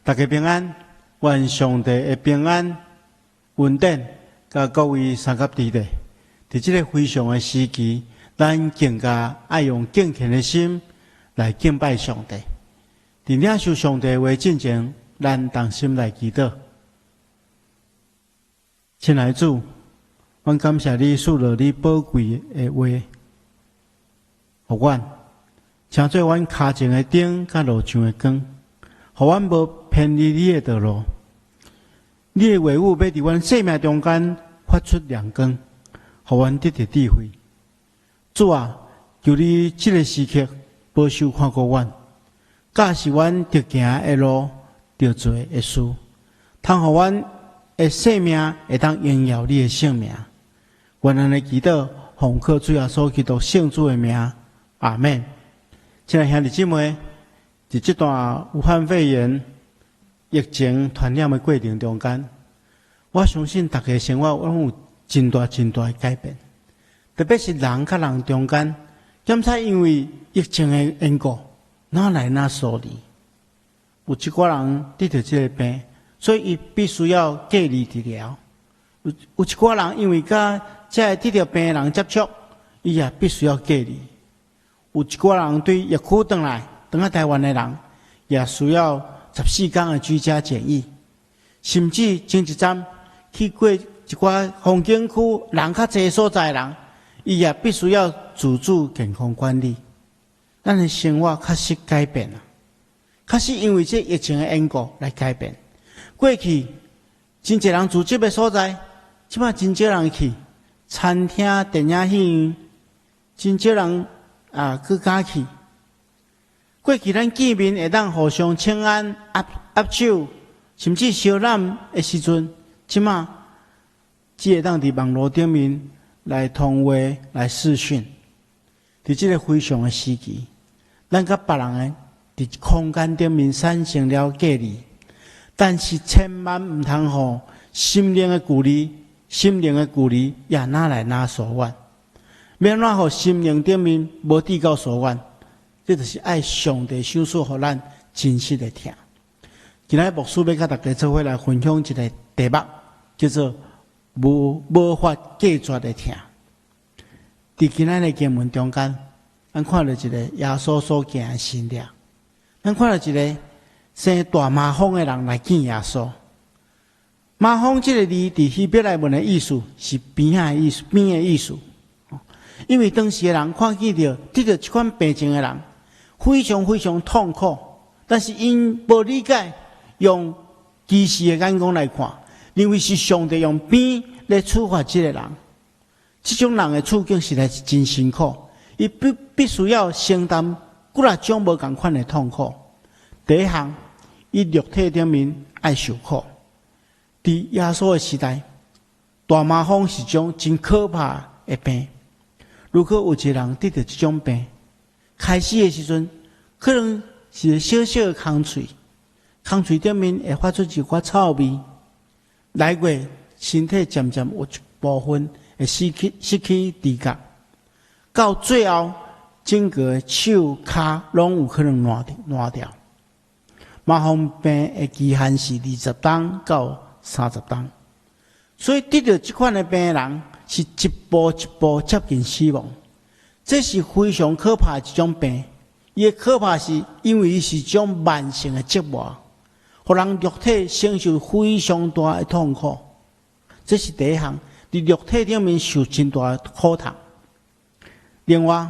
大家平安，愿上帝的平安、稳定，甲各位三甲地的，在这个非常的时期，咱更加爱用敬虔的心来敬拜上帝。在领受上帝话之前，咱同心来祈祷。亲爱的主，阮感谢你赐了你宝贵的话，互阮，请做阮脚前的灯，甲路上的光，互阮无偏离你的道路。你的话语要伫阮生命中间发出亮光，互阮得到智慧。主啊，求你这个时刻保守看顾阮，教示阮着行的路，着做的事，通互阮的生命会当荣耀你的圣名。愿安尼祈祷，奉靠主耶稣基督圣主的名，阿门。亲爱的兄弟姊妹，在这段武汉肺炎疫情传染的过程中间，我相信大家生活拢有真大的改变，特别是人甲人中间，检测因为疫情的缘故，哪来哪疏离。有一寡人得到这个病，所以伊必须要隔离治疗；有一寡人因为甲这得到病的人接触，伊也必须要隔离。有一寡人对疫区回来台湾的人，也需要14天的居家检疫，甚至前一站去过一寡风景区人较济所在的人，伊也必须要自主健康管理。咱的生活确实改变了，确实因为这疫情的缘故来改变。过去真侪人聚集的所在，即摆真少人去餐厅、电影戏院，真少人去敢去。过去咱见面会当互相请安、握手，甚至相揽的时阵，即摆只会当伫网络顶面来通话、来视讯。伫这个非常的时期，咱甲别人伫空间顶面产生了隔离，但是千万毋通互心灵的距离也哪来哪疏远，免怎互心灵顶面无地够疏远。这就是爱上帝赏赐互咱真实的听。今仔牧师要甲大家做伙来分享一个题目，叫做无法拒绝的听。伫今仔的经文中间，咱看到一个耶稣所行的神迹，咱看到一个生大麻风的人来见耶稣。麻风这个字伫希伯来文的意思是边的意思。因为当时的人看见到得到这款病症的人，非常痛苦，但是因无理解，用歧视的眼光来看，认为是上帝用鞭来处罚这个人。这种人的处境实在是真辛苦，伊必须要承担几啊种无同款的痛苦。第一项，伊肉体顶面爱受苦。在耶稣的时代，大麻风是种真可怕的病。如果有一个人得到这种病，开始的时阵，可能是小小的空喙顶面会发出一寡臭味，来过身体渐渐有一部分会失去知觉，到最后整个手骹拢有可能烂掉。麻风病的期限是20天到30天，所以得到这款的病的人是一步一步接近死亡。这是非常可怕的一种病，伊的可怕是因为伊是一种慢性的折磨，互人肉体承受非常大的痛苦。这是第一项，伫肉体顶面受真大的苦痛。另外，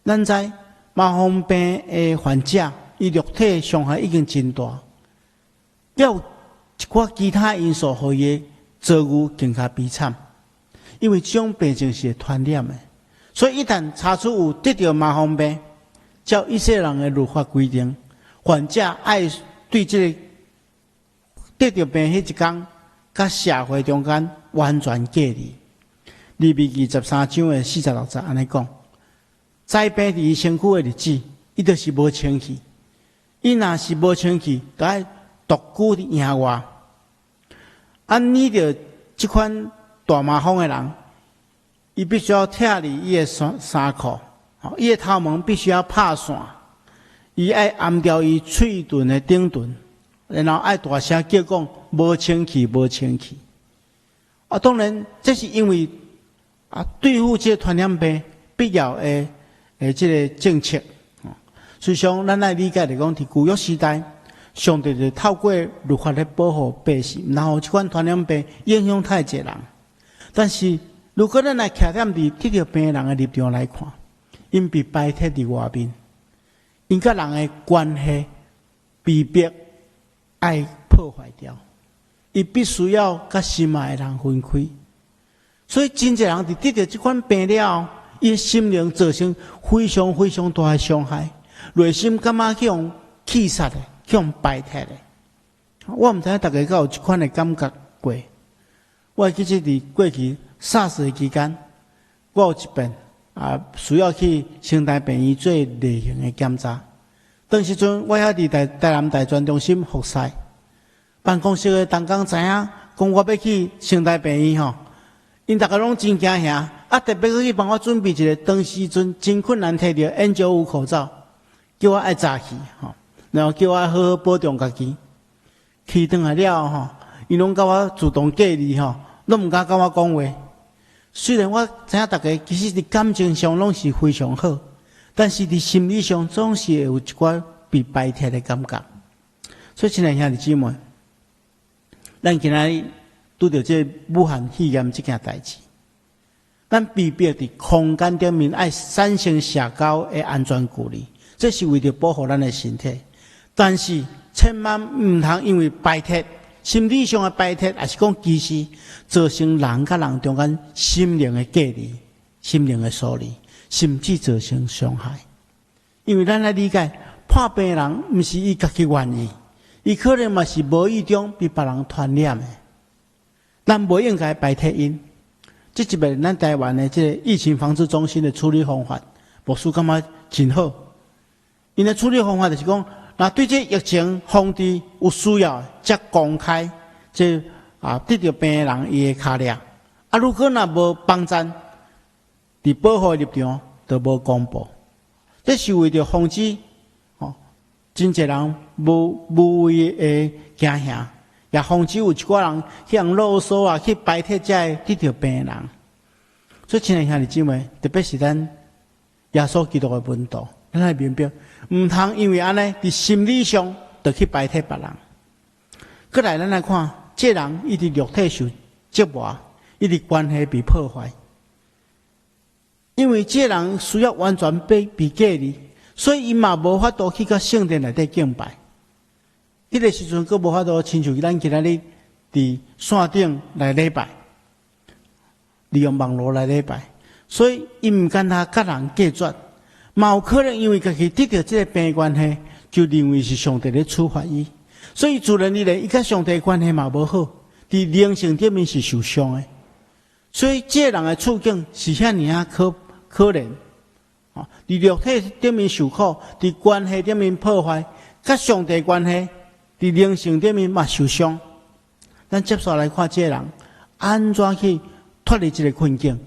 咱知麻风病的患者，伊肉体伤害已经真大，要有一寡其他因素互伊的遭遇更加悲惨，因为这种病症是会传染的。所以一旦查出有得到麻风病，照以色列人的律法规定，患者爱对这个得到病迄一天，甲社会中间完全隔离。利未记13章的46节安尼讲，灾病伫伊身躯的日子，伊就是无清气。伊若是无清气，就爱独居伫营外。按你着这款大麻风的人，伊必须要拆离伊的衫裤，伊的头毛必须要拍散，伊爱按掉伊喙唇的顶唇，然后爱大声叫讲无清气，无清气。当然这是因为对付这传染病必要的这个政策。所以像咱来理解来讲，伫旧约时代，上帝就透过律法来保护百姓，然后这款传染病影响太侪人。但是如果咱来徛踮伫得着病人的立场来看，因被摆脱伫外面，因甲人的关系被迫爱破坏掉，伊必须要甲心爱的人分开。所以真侪人伫得着这款病了后，伊心灵造成非常非常大的伤害。内心感觉去用气杀的，去用摆脱的。我唔知影大家有这款的感觉过。我记得伫过去SARS的期间，我有一遍需要去城大病院做例行的检查。当时阵我遐伫台南大专中心服侍，办公室的同工知影讲我要去城大病院吼，因大家拢真惊吓，特别去帮我准备一个当时阵真困难摕到 N95 口罩。叫我爱早去，然后叫我好好保重家己。去转来了伊拢甲我自动隔离拢毋敢甲我讲话。虽然我知影大家其实伫感情上拢是非常好，但是伫心理上总是会有一寡被摆脱的感觉。所以亲爱兄弟姊妹，咱今仔拄着这武汉肺炎这件代志，咱必须伫空间顶面爱产生社交的安全距离。这是为着保护咱的身体，但是千万唔通因为摆脱心理上的摆脱，还是讲歧视，造成人甲人中间心灵的隔离、心灵的疏离，甚至造成伤害。因为咱来理解，破病人唔是伊家己愿意，伊可能嘛是无意中被别人传染的，咱不应该摆脱因。这一遍咱台湾的这个疫情防治中心的处理方法，牧师感觉真好。因的处理方法就是讲，那对这疫情防治有需要，则公开这得着病人伊的卡列。如果若无帮衬，伫保护立场都无公布。这是为着防止真侪人无谓的惊吓，也防止有一寡人去用啰嗦去摆脱这得着病人。所以亲爱兄弟姊妹，特别是咱耶稣基督的门徒。咱来明白，唔通因为安尼伫心理上就去摆脱别人。过来，咱来看，这人伊伫肉体受折磨，伊伫关系被破坏，因为这人需要完全被隔离，所以伊嘛无法度去到圣殿内底敬拜。迄个时阵，佫无法度亲像咱今仔日伫线顶来礼拜，利用网络来礼拜，所以伊唔敢他甲人隔绝。嘛有可能因为家己得到这个病关系，就认为是上帝咧处罚伊，所以自然而然伊甲上帝关系嘛无好，伫灵性顶面是受伤的。所以这人的处境是遐尔可怜，伫肉体顶面受苦，伫关系顶面破坏，甲上帝关系伫灵性顶面嘛受伤。咱接下来看这人安怎去脱离这个困境，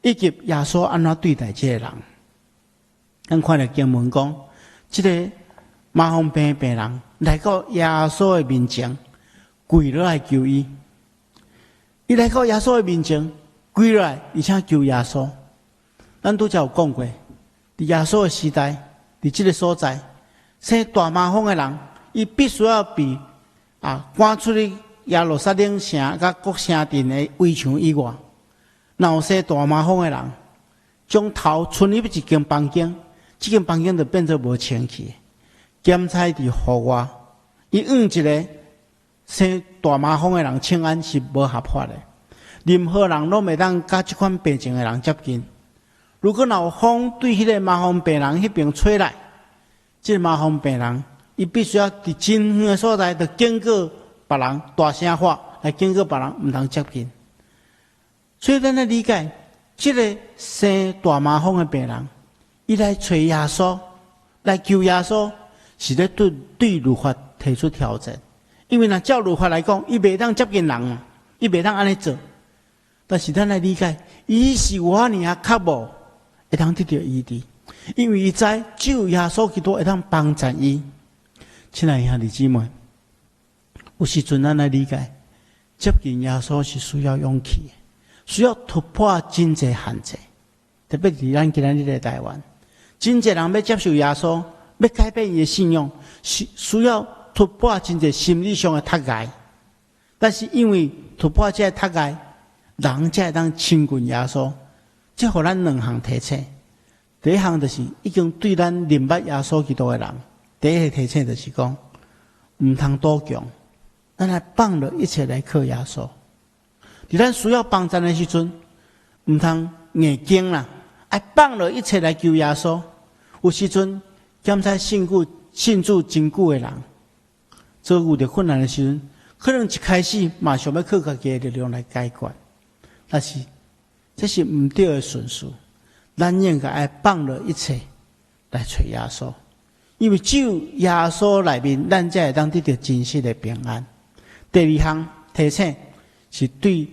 以及耶稣安怎对待这个人。咱看了经文讲，这个麻风病病人来到耶稣的面前，跪落来求伊。伊来到耶稣的面前，跪落来，而且求耶稣。咱拄则有讲过，伫耶稣的时代，伫这个所在，生大麻风的人，伊必须要被赶出去耶路撒冷城甲各城镇的围墙以外。若有生大麻风的人，将头伸入一间房间。这间房间就变做无清气，检查伫户外，伊一个生大麻风的人请安是无合法的，任何人拢袂当甲这款病症的人接近。如果有风对迄个麻风病人迄边吹来，这个麻风病人伊必须要伫真远的所在，就经过别人大声喊，来经过别人唔通接近。所以咱来理解，这个生大麻风的病人。伊来找耶稣，来求耶稣，是咧对律法提出挑战。因为若照律法来讲，伊袂当接近人嘛，伊袂当安尼做。但是咱来理解，伊是有遐尔较无会当得到医治，因为伊知只有耶稣基督会当帮助伊。亲爱的兄弟姊妹，有时阵咱来理解，接近耶稣是需要勇气的，需要突破真侪限制。特别是咱今日的台湾，真侪人要接受耶稣，要改变伊的信仰，是需要突破真侪心理上的脱崖。但是因为突破这脱崖，人才会当亲近耶稣。这互咱两项提醒。第一项就是已经对咱明白耶稣基督的人，第一个提醒就是讲，唔通多强，咱来放了一切来靠耶稣。伫咱需要帮助的时阵，唔通硬劲啦，爱放了一切来求耶稣。有时阵检查信主真久的人，做遇到困难的时阵，可能一开始马上要靠家己的力量来解决，但是这是唔对的顺序。咱应该爱放了一切来找耶稣，因为只有耶稣内面，咱才会当得到真实的平安。第二项提醒是对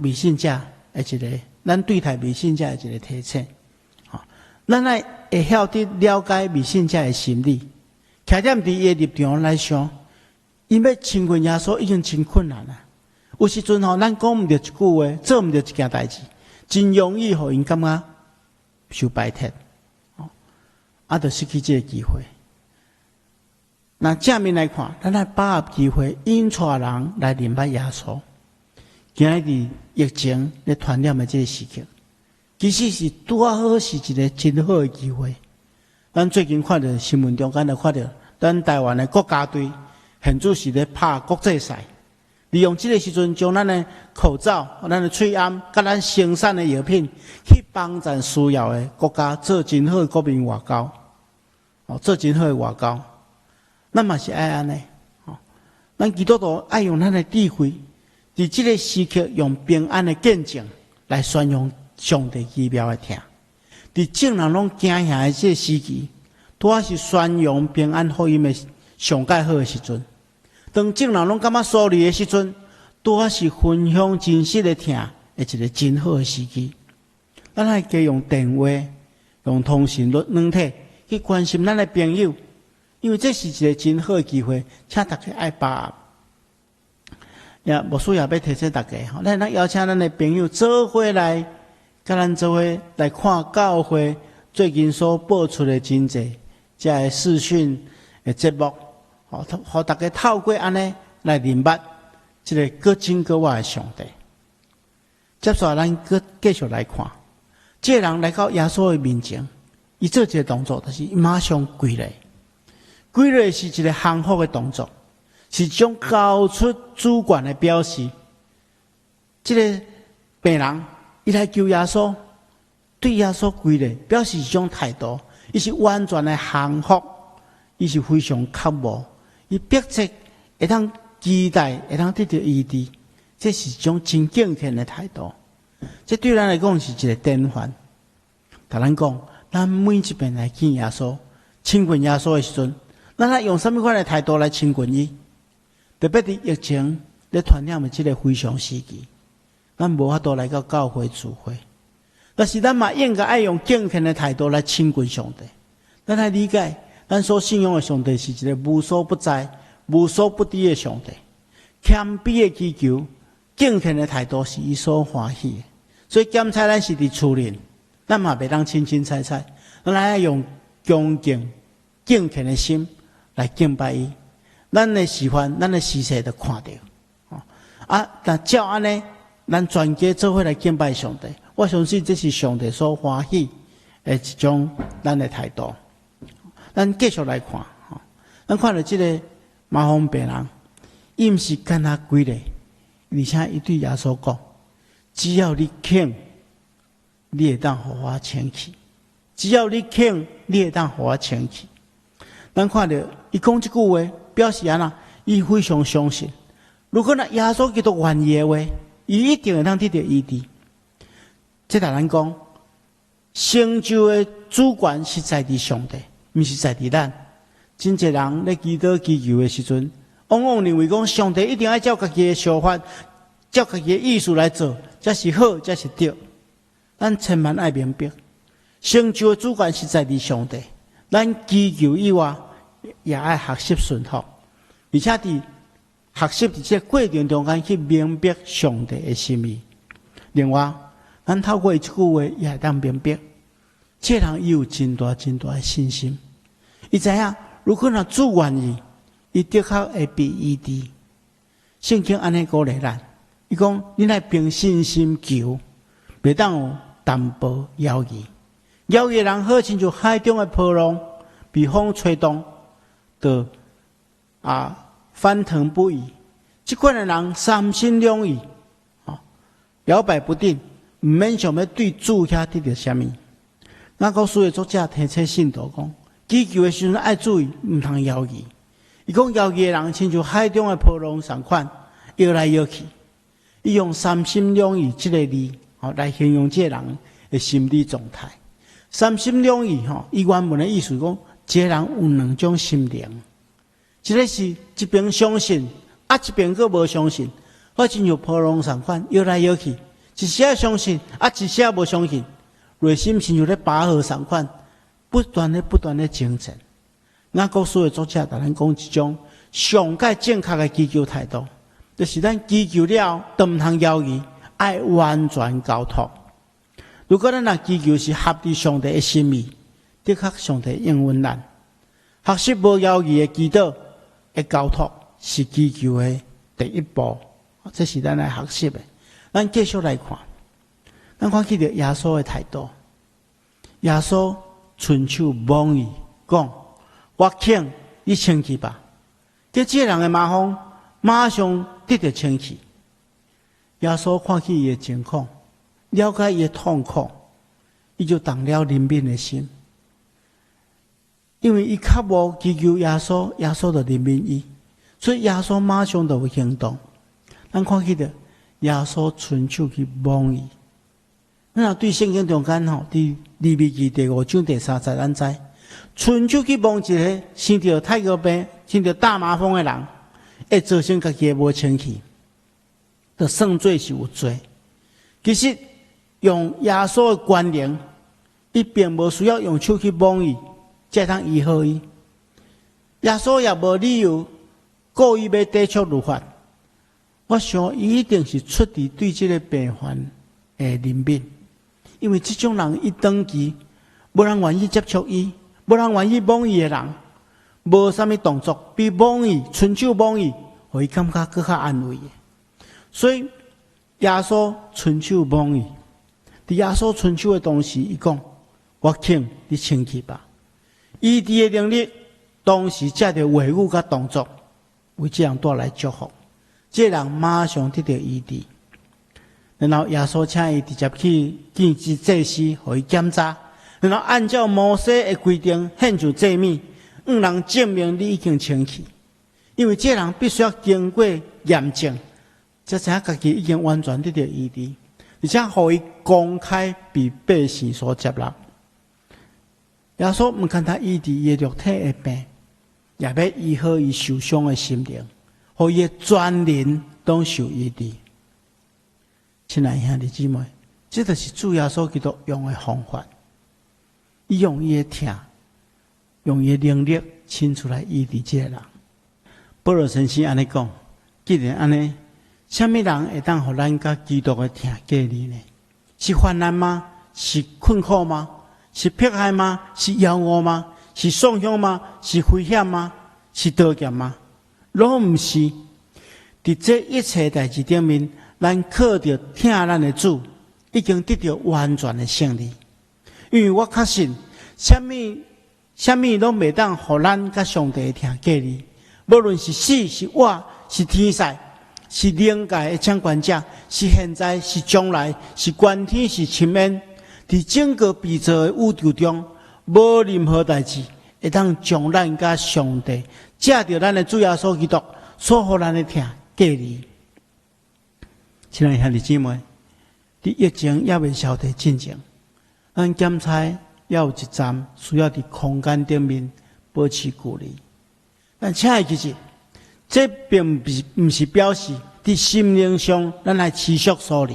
迷信者的一个，咱对待迷信者的一个提醒。咱来会晓得了解迷信者的心理，徛踮伫伊的立场来想，因要亲近耶稣已经真困难了。有时阵咱讲唔到一句话，做唔到一件代志。真容易互因感觉受摆脱，就失去这个机会。那正面来看，咱来把握机会，引带人来明白耶稣。今日疫情咧传染的这个时刻，其实是拄好是一个真好的机会。咱最近看到新闻中间就看到，咱台湾的国家队现主是咧拍国际赛。利用这个时阵，将咱的口罩、咱的喙安、甲咱生产的药品，去帮助需要的国家，做真好的国民外交，做真好的外交。咱嘛是爱安尼，咱基督徒爱用咱的智慧，伫这个时刻用平安的见证来宣扬上帝奇妙的听。伫众人拢惊吓的这个时期，拄是宣扬平安福音的上介好的时阵。当众人拢感觉疏离的时阵，拄是分享真实的听的一个真好的时机。咱还加用电话、用通讯软体去关心咱的朋友，因为这是一个真好的机会，请大家爱把握。也无需要要提醒大家，咱邀请咱的朋友做伙来，甲咱做伙来看教会最近所播出的真济，这个视讯的节目。互大家透过安尼来明白这个各真各活的上帝。接下来咱继续来看，这个人来到耶稣的面前，伊做一个动作，就是伊马上跪来。跪来是一个降服的动作，是一种交出主权的表示。这个病人伊来求耶稣，对耶稣跪来，表示一种态度，伊是完全的降服，伊是非常渴慕。伊迫切会当期待会当得到医治，这是一种真敬虔的态度。这对咱来讲是一个典范。甲咱讲，咱每一遍来见耶稣、亲近耶稣的时阵，咱来用什么款的态度来亲近伊？特别伫疫情咧传染的这个非常时期，咱无法度来到教会聚会，但是咱嘛应该爱用敬虔的态度来亲近上帝。咱来理解。咱所信仰的上帝是一个无所不在、无所不知的上帝，谦卑的祈求、敬虔的态度是伊所欢喜的。所以检查咱是伫厝内，咱嘛袂当清清彩彩，咱来用恭敬、敬虔的心来敬拜伊。咱的示范、咱的事实都看到。但照安尼，咱全家做伙来敬拜上帝，我相信这是上帝所欢喜的一种咱的态度。咱继续来看，咱看到这个麻风病人，伊毋是干那跪咧，而且伊对耶稣讲：只要你肯，你会当互我清气；只要你肯，你会当互我清气。咱看到伊讲这句话，表示安那，伊非常相信，如果那耶稣基督愿意的话，伊一定会当得到医治。这大咱讲，成就的主权是在伫上帝。毋是在伫咱，真侪人咧祈祷祈求的时阵，往往认为讲上帝一定要照家己的想法、照家己的意思来做，才是好，才是对。咱千万爱明白，成就的主权是在伫上帝，咱祈求以外，也爱学习顺服，而且伫学习伫这过程中间去明白上帝的心意。另外，咱透过一句话也会当明白，这人伊有真大真大的信心。伊知影，如果若主愿意，伊的确会被医治。圣经安尼鼓励咱，伊讲：你来凭信心求，袂当有淡薄犹豫。犹豫的人好亲像海中的波浪，被风吹动，就翻腾不已。这款的人三心两意，摇摆不定，毋免想要对主遐得到什么。雅各书的作者提醒信徒讲，祈求的时阵爱注意，毋通犹豫。伊讲犹豫的人亲像海中的波浪同款，摇来摇去。伊用三心两意这个字，来形容这个人的心理状态。三心两意，伊原文的意思讲，这个人有两种心灵，一个是一边相信，一边佫无相信，好亲像波浪同款，摇来摇去，一时相信，一时无相信。内心亲像咧拔河同款，不断的精进。雅各书的作者甲咱讲一种上界正确的祈求态度，就是咱祈求了，都毋通犹豫，爱完全交托。如果咱若祈求是合乎上帝的心意，的确上帝应允咱。学习无犹豫的祈祷的交托，是祈求的第一步。这是咱来学习的。咱继续来看，咱看起着耶稣的态度。耶稣伸手摸伊，讲：我请你清气吧。这人的麻风马上得到清气。耶稣看起伊的情况，了解伊的痛苦，伊就动了怜悯的心。因为伊较无祈求耶稣，耶稣就怜悯伊，所以耶稣马上就有行动。咱看起着耶稣伸手去摸伊。咱若对圣经中间伫利未记第5章第30节，咱知伸手去摸一个生着太阳病、生着大麻风的人，会造成家己无清气，就算做是有罪。其实用耶稣的观念，伊并无需要用手去摸伊，才通医好伊。耶稣也无理由故意要抵触律法。我想伊一定是出于对这个病患的怜悯。因为这种人一长期，无人愿意接触伊，无人愿意摸伊的人，无啥物动作，比摸伊、伸手摸伊，互伊感觉更较安慰的。所以耶稣伸手摸伊，伫耶稣伸手的同时，伊讲：我请你清气吧。医治的能力，当时借着话语甲动作，为这样带来祝福。这人马上得到医治。然后耶稣请伊直接去见祭司，互伊检查，然后按照摩西的规定献上祭物，人证明你已经清气。因为这人必须要经过验证，才知影家己已经完全得到医治，而且互伊公开被百姓所接纳。耶稣毋仅他医治伊肉体的病，也要医好伊受伤的心灵，互伊的全人都受医治。亲爱兄弟姊妹，这就是主耶稣基督用的方法。伊用伊的疼，用伊的能力亲出来医治这个人。保罗先生安尼讲，既然安尼，什么人会当互咱甲基督的疼隔离呢？是患难吗？是困苦吗？是迫害吗？是妖恶吗？是丧凶吗？是危险吗？是刀剑吗？拢毋是。伫这一切代志顶面，咱靠着听咱的主，已经得到完全的胜利。因为我确信，什么拢袂当互咱甲上帝听隔离。无论是死是活，是天使，是灵界的掌管者，是现在是将来，是观天是深渊，伫整个被造的宇宙中，无任何代志会当将咱甲上帝借着咱的主耶稣基督所互咱的听隔离。亲爱兄弟姊妹，伫疫情也未消退进前，咱检查也有一站需要伫空间顶面保持距离。但请会记住，这并不是表示伫心灵上咱来持续疏离。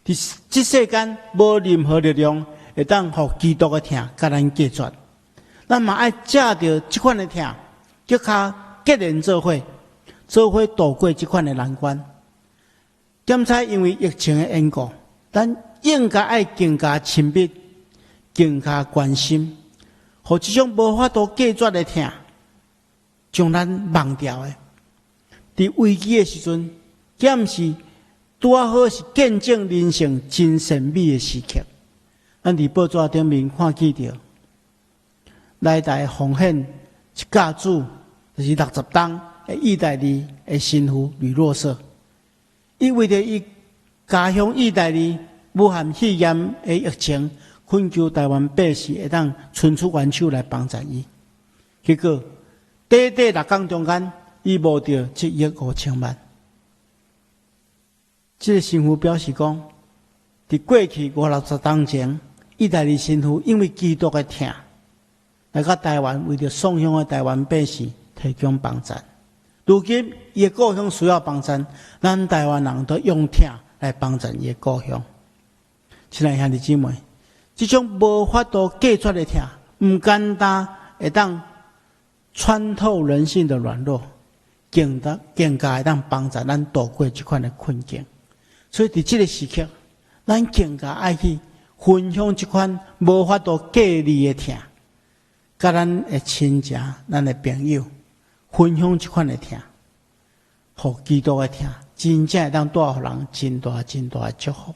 伫这世间无任何力量会当互基督的疼甲咱隔绝。咱嘛爱借着这款的疼，叫他结连做伙，做伙度过这款的难关。检查因为疫情的缘故，咱应该爱更加亲密、更加关心，互这种无法度解决的痛，将咱忘掉的。伫危机的时阵，检视拄好是见证人生真神秘的时刻。咱伫报纸顶面看见到，来台奉献一家子，就是60担的意大利的新妇吕若瑟，伊为着伊家乡意大利武汉肺炎的疫情，恳求台湾百姓会当伸出援手来帮助伊。结果短短6天中间，伊募到7亿5千万。这个新妇表示讲，伫过去50-60天前，意大利新妇因为基督的痛，来到台湾为着送乡的台湾百姓提供帮助。如今伊的故乡需要帮助，咱台湾人都用痛来帮助伊的故乡。亲爱兄弟姊妹，这种无法度解决的痛，唔简单，会当穿透人性的软弱，更加会当帮助咱度过这款的困境。所以伫这个时刻，咱更加爱去分享这款无法度解离的痛，甲咱的亲情、咱的朋友分享这款的痛，互基督的痛真正会当带互人真大的祝福。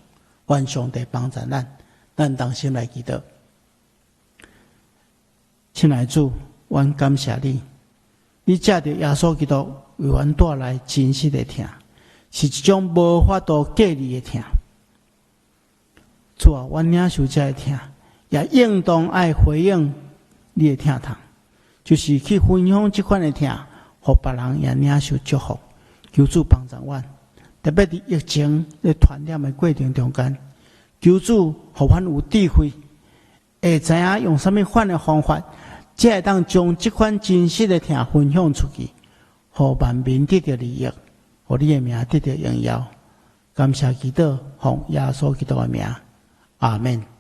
愿上帝帮助咱同心来祈祷。亲爱的主，阮感谢你，你借着耶稣基督为阮带来真实的痛，是一种无法度解离的痛。主啊，阮领受这个痛，也应当爱回应你的痛痛，就是去分享这款的痛，互别人也领受祝福。求主帮助阮，特别伫疫情的传染的过程中间，求主互阮有智慧，会知影用什么款的方法，才会当将这款真实的痛分享出去，互万民得到利益，互你的名得到荣耀。感谢祈祷，奉耶稣基督的名，阿门。